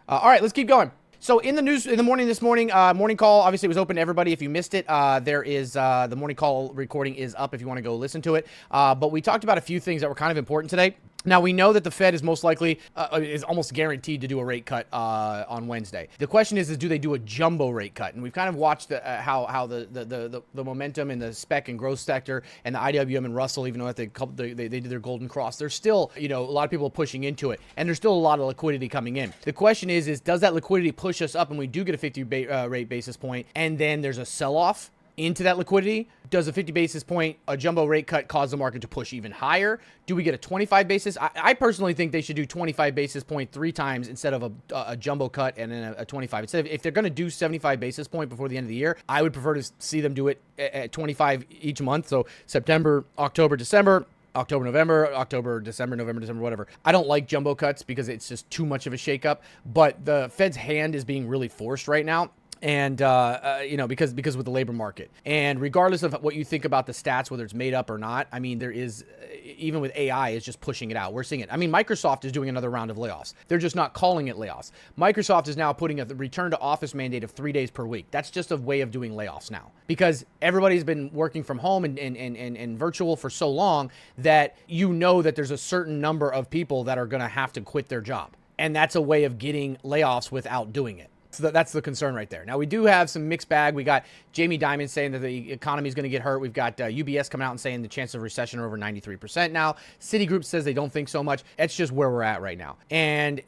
All right, let's keep going. So in the news in the morning this morning, morning call obviously was open to everybody. If you missed it, there is the morning call recording is up if you want to go listen to it. But we talked about a few things that were kind of important today. Now, we know that the Fed is most likely, is almost guaranteed to do a rate cut on Wednesday. The question is do they do a jumbo rate cut? And we've kind of watched how the momentum in the spec and growth sector and the IWM and Russell, even though they did their golden cross, there's still, a lot of people pushing into it. And there's still a lot of liquidity coming in. The question is does that liquidity push us up and we do get a 50 rate basis point and then there's a sell-off into that liquidity? Does a 50 basis point, a jumbo rate cut cause the market to push even higher? Do we get a 25 basis? I personally think they should do 25 basis point 3 times instead of a jumbo cut and then a 25. Instead of, if they're going to do 75 basis point before the end of the year, I would prefer to see them do it at 25 each month. So September, October, December, October, November, October, December, November, December, whatever. I don't like jumbo cuts because it's just too much of a shakeup, but the Fed's hand is being really forced right now. And, because with the labor market, and regardless of what you think about the stats, whether it's made up or not, I mean, there is, even with AI, is just pushing it out. We're seeing it. I mean, Microsoft is doing another round of layoffs. They're just not calling it layoffs. Microsoft is now putting a return to office mandate of 3 days per week. That's just a way of doing layoffs now because everybody's been working from home and virtual for so long that that there's a certain number of people that are going to have to quit their job. And that's a way of getting layoffs without doing it. So that's the concern right there. Now, we do have some mixed bag. We got Jamie Dimon saying that the economy is going to get hurt. We've got UBS coming out and saying the chances of recession are over 93% now. Citigroup says they don't think so much. That's just where we're at right now. And,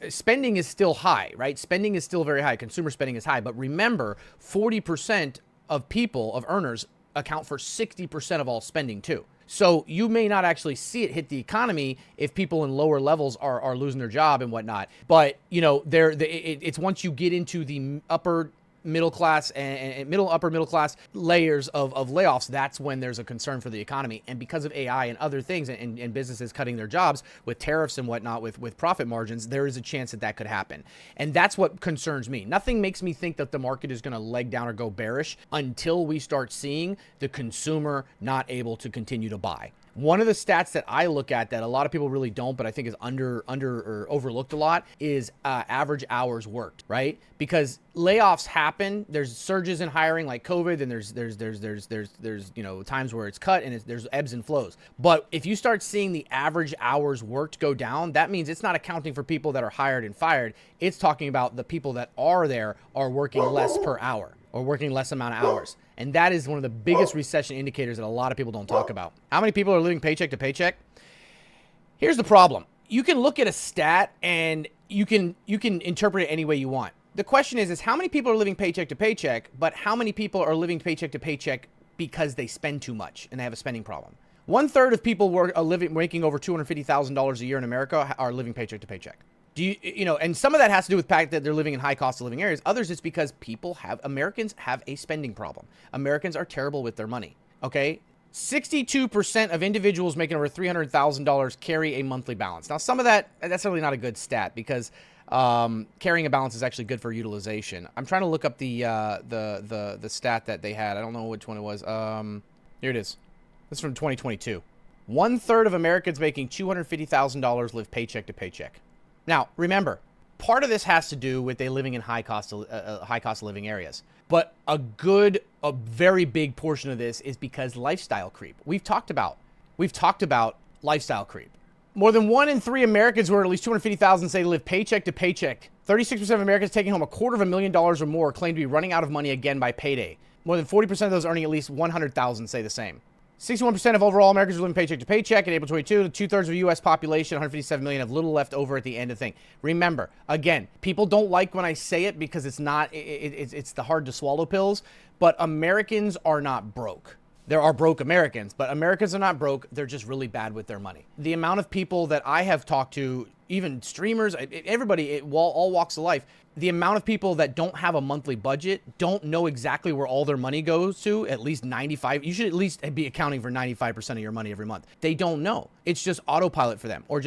spending is still high, right? Spending is still very high. Consumer spending is high. But remember, 40% of people, of earners, account for 60% of all spending too. So you may not actually see it hit the economy if people in lower levels are losing their job and whatnot. But, it's once you get into the upper middle class and upper middle class layers of layoffs, that's when there's a concern for the economy. And because of AI and other things and businesses cutting their jobs with tariffs and whatnot with profit margins, there is a chance that could happen. And that's what concerns me. Nothing makes me think that the market is going to leg down or go bearish until we start seeing the consumer not able to continue to buy. One of the stats that I look at that a lot of people really don't, but I think is under or overlooked a lot is average hours worked, right? Because layoffs happen. There's surges in hiring like COVID, and there's times where it's cut and there's ebbs and flows. But if you start seeing the average hours worked go down, that means it's not accounting for people that are hired and fired. It's talking about the people that are there are working less per hour or working less amount of hours. And that is one of the biggest recession indicators that a lot of people don't talk about. How many people are living paycheck to paycheck? Here's the problem. You can look at a stat and you can interpret it any way you want. The question is how many people are living paycheck to paycheck, but how many people are living paycheck to paycheck because they spend too much and they have a spending problem? 1/3 of people making over $250,000 a year in America are living paycheck to paycheck. And some of that has to do with the fact that they're living in high cost of living areas. Others, it's because Americans have a spending problem. Americans are terrible with their money. Okay. 62% of individuals making over $300,000 carry a monthly balance. Now, some of that's really not a good stat because carrying a balance is actually good for utilization. I'm trying to look up the stat that they had. I don't know which one it was. Here it is. This is from 2022. 1/3 of Americans making $250,000 live paycheck to paycheck. Now, remember, part of this has to do with they living in high cost of living areas. But a very big portion of this is because lifestyle creep. We've talked about lifestyle creep. More than 1 in 3 Americans who are at least $250,000 say they live paycheck to paycheck. 36% of Americans taking home $250,000 or more claim to be running out of money again by payday. More than 40% of those earning at least $100,000 say the same. 61% of overall Americans are living paycheck to paycheck. In April 22, 2/3 of the U.S. population, 157 million, have little left over at the end of the thing. Remember, again, people don't like when I say it because it's the hard to swallow pills, but Americans are not broke. There are broke Americans, but Americans are not broke. They're just really bad with their money. The amount of people that I have talked to, even streamers, everybody, all walks of life, the amount of people that don't have a monthly budget, don't know exactly where all their money goes to, at least 95. You should at least be accounting for 95% of your money every month. They don't know. It's just autopilot for them, or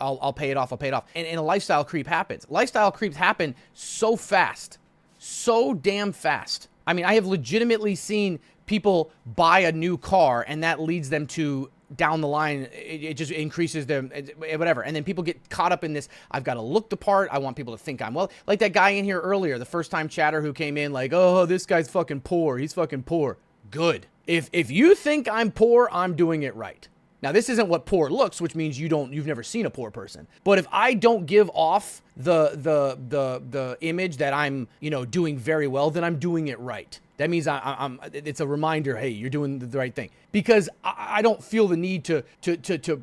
I'll pay it off. And a lifestyle creep happens. Lifestyle creeps happen so fast, so damn fast. I mean, I have legitimately seen people buy a new car and that leads them to down the line, it just increases them, whatever. And then people get caught up in this, I've got to look the part. I want people to think I'm well. Like that guy in here earlier, the first time chatter who came in like, oh, this guy's fucking poor. He's fucking poor. Good. If you think I'm poor, I'm doing it right. Now, this isn't what poor looks, which means you've never seen a poor person. But if I don't give off the image that I'm, doing very well, then I'm doing it right. That means it's a reminder, hey, you're doing the right thing. Because I don't feel the need to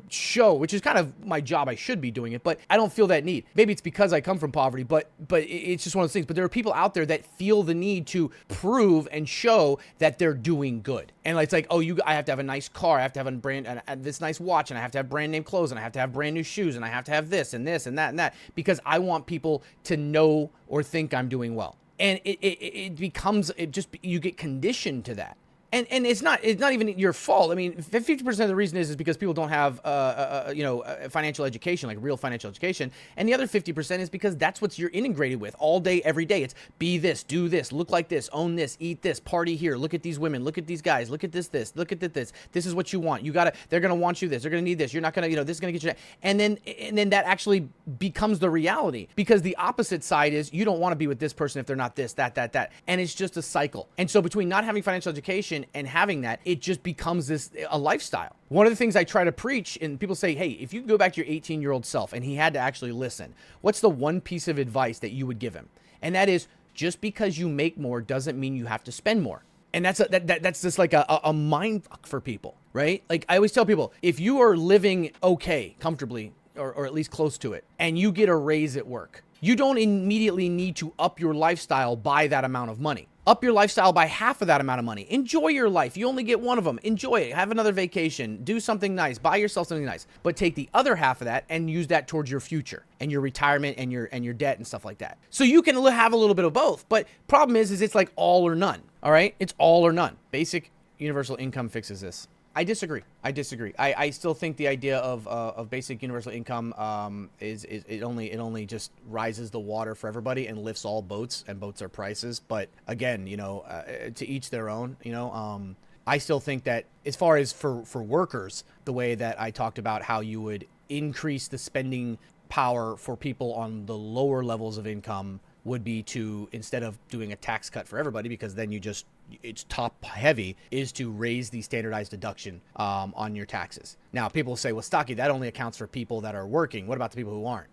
show, which is kind of my job. I should be doing it, but I don't feel that need. Maybe it's because I come from poverty, but it's just one of those things. But there are people out there that feel the need to prove and show that they're doing good. And it's like, I have to have a nice car, I have to have a brand, this nice watch, and I have to have brand name clothes, and I have to have brand new shoes, and I have to have this and this and that and that, because I want people to know or think I'm doing well. And you get conditioned to that. And it's not even your fault. I mean, 50% of the reason is because people don't have, financial education, like real financial education. And the other 50% is because that's what you're integrated with all day, every day. It's be this, do this, look like this, own this, eat this, party here, look at these women, look at these guys, look at this, look at this. This is what you want. They're going to want you this. They're going to need this. You're not going to, this is going to get you that. And then that actually becomes the reality, because the opposite side is you don't want to be with this person if they're not this, that. And it's just a cycle. And so between not having financial education and having that, it just becomes a lifestyle. One of the things I try to preach, and people say, hey, if you go back to your 18-year-old self and he had to actually listen, what's the one piece of advice that you would give him? And that is, just because you make more doesn't mean you have to spend more. And that's just like a mind fuck for people, right? Like I always tell people, if you are living okay, comfortably, or at least close to it, and you get a raise at work, you don't immediately need to up your lifestyle by that amount of money. Up your lifestyle by half of that amount of money. Enjoy your life. You only get one of them. Enjoy it. Have another vacation. Do something nice. Buy yourself something nice. But take the other half of that and use that towards your future and your retirement and your debt and stuff like that. So you can have a little bit of both. But problem is it's like all or none. All right? It's all or none. Basic universal income fixes this. I disagree. I still think the idea of basic universal income is it only just rises the water for everybody and lifts all boats, and boats are prices. But again, to each their own. I still think that as far as for workers, the way that I talked about how you would increase the spending power for people on the lower levels of income would be to, instead of doing a tax cut for everybody, because then it's top heavy, is to raise the standardized deduction on your taxes. Now, people will say, well, Stocky, that only accounts for people that are working. What about the people who aren't?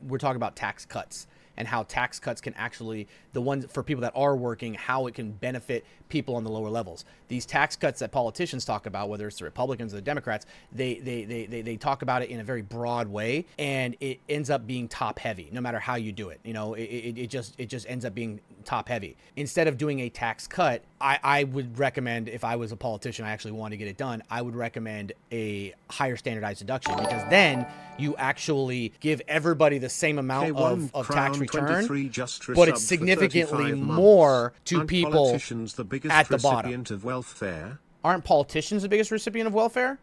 We're talking about tax cuts, and how tax cuts can actually, the ones for people that are working, how it can benefit people on the lower levels. These tax cuts that politicians talk about, whether it's the Republicans or the Democrats, they talk about it in a very broad way, and it ends up being top heavy, no matter how you do it. It just ends up being top heavy. Instead of doing a tax cut, I would recommend, if I was a politician, I actually want to get it done, I would recommend a higher standardized deduction, because then you actually give everybody the same amount of tax return, but it's significantly more to people at the bottom. Of welfare? Aren't politicians the biggest recipient of welfare?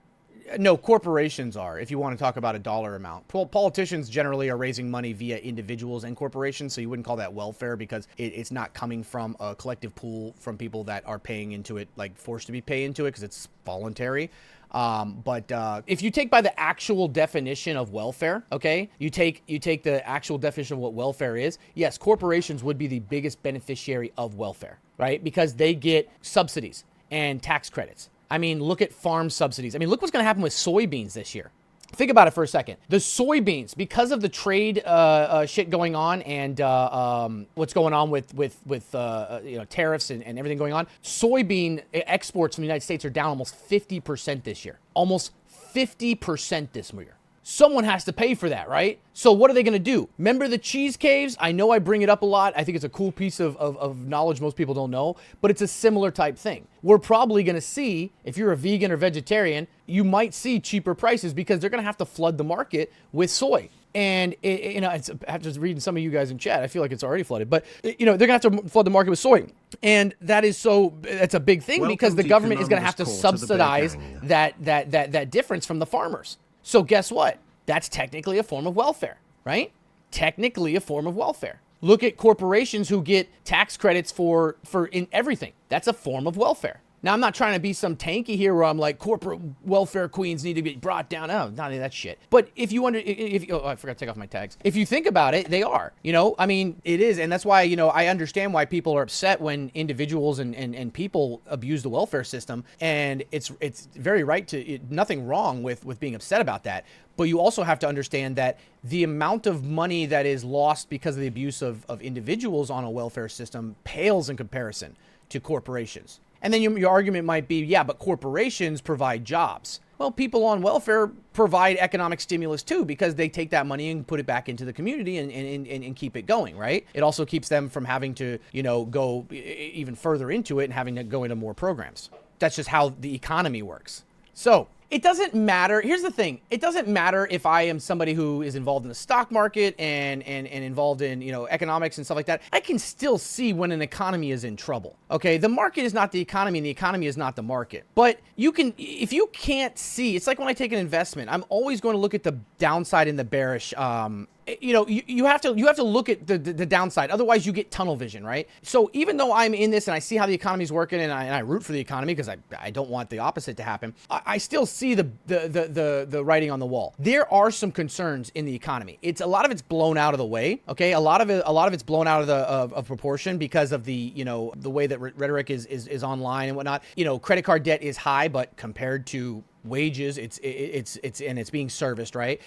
No, corporations are, if you want to talk about a dollar amount. Politicians generally are raising money via individuals and corporations, so you wouldn't call that welfare, because it's not coming from a collective pool from people that are paying into it, like forced to be paying into it, because it's voluntary. But if you take by the actual definition of welfare, okay, you take the actual definition of what welfare is, yes, corporations would be the biggest beneficiary of welfare, right? Because they get subsidies and tax credits. I mean, look at farm subsidies. I mean, look what's going to happen with soybeans this year. Think about it for a second. The soybeans, because of the trade shit going on, and what's going on with tariffs and everything going on, soybean exports from the United States are down almost 50% this year. Almost 50% this year. Someone has to pay for that, right? So what are they going to do? Remember the cheese caves? I know I bring it up a lot. I think it's a cool piece of knowledge most people don't know, but it's a similar type thing. We're probably going to see, if you're a vegan or vegetarian, you might see cheaper prices, because they're going to have to flood the market with soy. And, after reading some of you guys in chat, I feel like it's already flooded. But, they're going to have to flood the market with soy. And that's a big thing, because the government is going to have to subsidize that difference from the farmers. So guess what? That's technically a form of welfare, right? Technically a form of welfare. Look at corporations who get tax credits for in everything. That's a form of welfare. Now, I'm not trying to be some tanky here where I'm like, corporate welfare queens need to be brought down. Oh, not any of that shit. But if you oh, I forgot to take off my tags. If you think about it, they are, I mean, it is. And that's why, I understand why people are upset when individuals and people abuse the welfare system. And it's very right nothing wrong with being upset about that. But you also have to understand that the amount of money that is lost because of the abuse of individuals on a welfare system pales in comparison to corporations. And then your argument might be, yeah, but corporations provide jobs. Well, people on welfare provide economic stimulus too, because they take that money and put it back into the community and keep it going, right? It also keeps them from having to, go even further into it and having to go into more programs. That's just how the economy works. So it doesn't matter. Here's the thing. It doesn't matter if I am somebody who is involved in the stock market and involved in, economics and stuff like that. I can still see when an economy is in trouble. Okay. The market is not the economy and the economy is not the market. But if you can't see, it's like when I take an investment, I'm always going to look at the downside and the bearish, you have to look at the downside. Otherwise you get tunnel vision, right? So even though I'm in this and I see how the economy's working and I root for the economy because I don't want the opposite to happen, I still see the writing on the wall. There are some concerns in the economy. A lot of it's blown out of the way. Okay. A lot of it's blown out of proportion because of the way that rhetoric is online and whatnot. Credit card debt is high, but compared to wages, it's being serviced, right?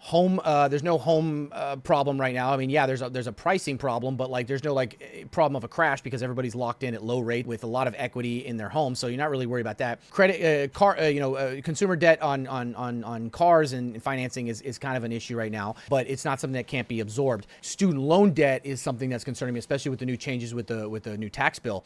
There's no home problem right now. I mean, yeah, there's a pricing problem, but like there's no problem of a crash because everybody's locked in at low rate with a lot of equity in their home, so you're not really worried about that. Consumer debt on cars and financing is kind of an issue right now, but it's not something that can't be absorbed. Student loan debt is something that's concerning me, especially with the new changes with the new tax bill.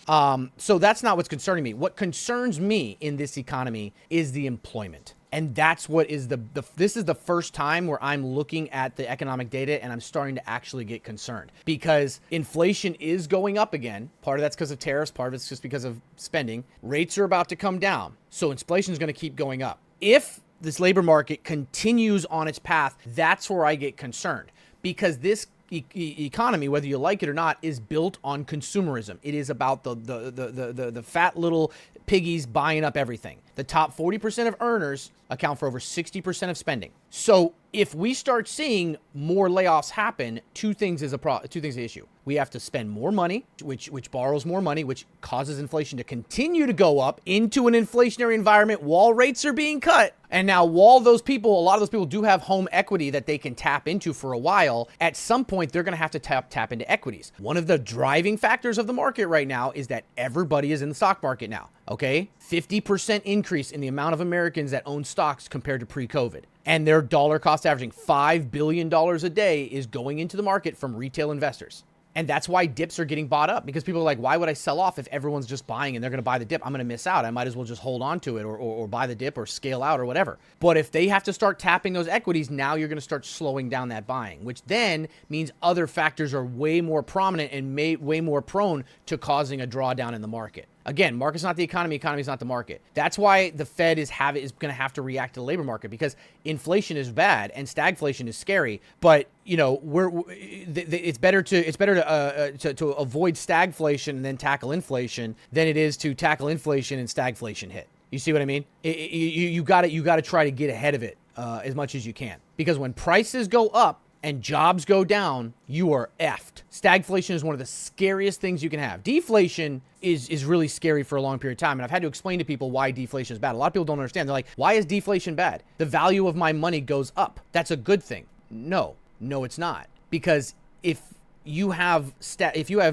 So that's not what's concerning me. What concerns me in this economy is the employment. And that's what is this is the first time where I'm looking at the economic data and I'm starting to actually get concerned because inflation is going up again. Part of that's because of tariffs. Part of it's just because of spending. Rates are about to come down. So inflation is going to keep going up. If this labor market continues on its path, that's where I get concerned because this economy, whether you like it or not, is built on consumerism. It is about the fat little piggies buying up everything. The top 40% of earners account for over 60% of spending. So if we start seeing more layoffs happen, two things is the issue. We have to spend more money, which borrows more money, which causes inflation to continue to go up into an inflationary environment while rates are being cut. And now while a lot of those people do have home equity that they can tap into for a while, at some point they're going to have to tap into equities. One of the driving factors of the market right now is that everybody is in the stock market now. Okay, 50% increase in the amount of Americans that own stocks compared to pre-COVID. And their dollar cost averaging $5 billion a day is going into the market from retail investors. And that's why dips are getting bought up because people are like, why would I sell off if everyone's just buying and they're going to buy the dip? I'm going to miss out. I might as well just hold on to it or buy the dip or scale out or whatever. But if they have to start tapping those equities, now you're going to start slowing down that buying, which then means other factors are way more prominent and way more prone to causing a drawdown in the market. Again, market's not the economy, economy's not the market. That's why the Fed is going to have to react to the labor market because inflation is bad and stagflation is scary. But it's better to avoid stagflation and then tackle inflation than it is to tackle inflation and stagflation hit. You see what I mean? You got to try to get ahead of it as much as you can because when prices go up and jobs go down, you are effed. Stagflation is one of the scariest things you can have. Deflation is really scary for a long period of time. And I've had to explain to people why deflation is bad. A lot of people don't understand. They're like, why is deflation bad? The value of my money goes up. That's a good thing. No, it's not. Because if you have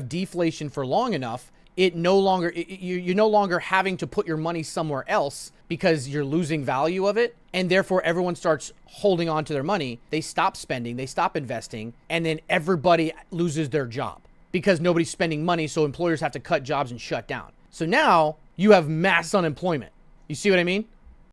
deflation for long enough, you're no longer having to put your money somewhere else because you're losing value of it. And therefore everyone starts holding on to their money. They stop spending, they stop investing, and then everybody loses their job because nobody's spending money. So employers have to cut jobs and shut down. So now you have mass unemployment. You see what I mean?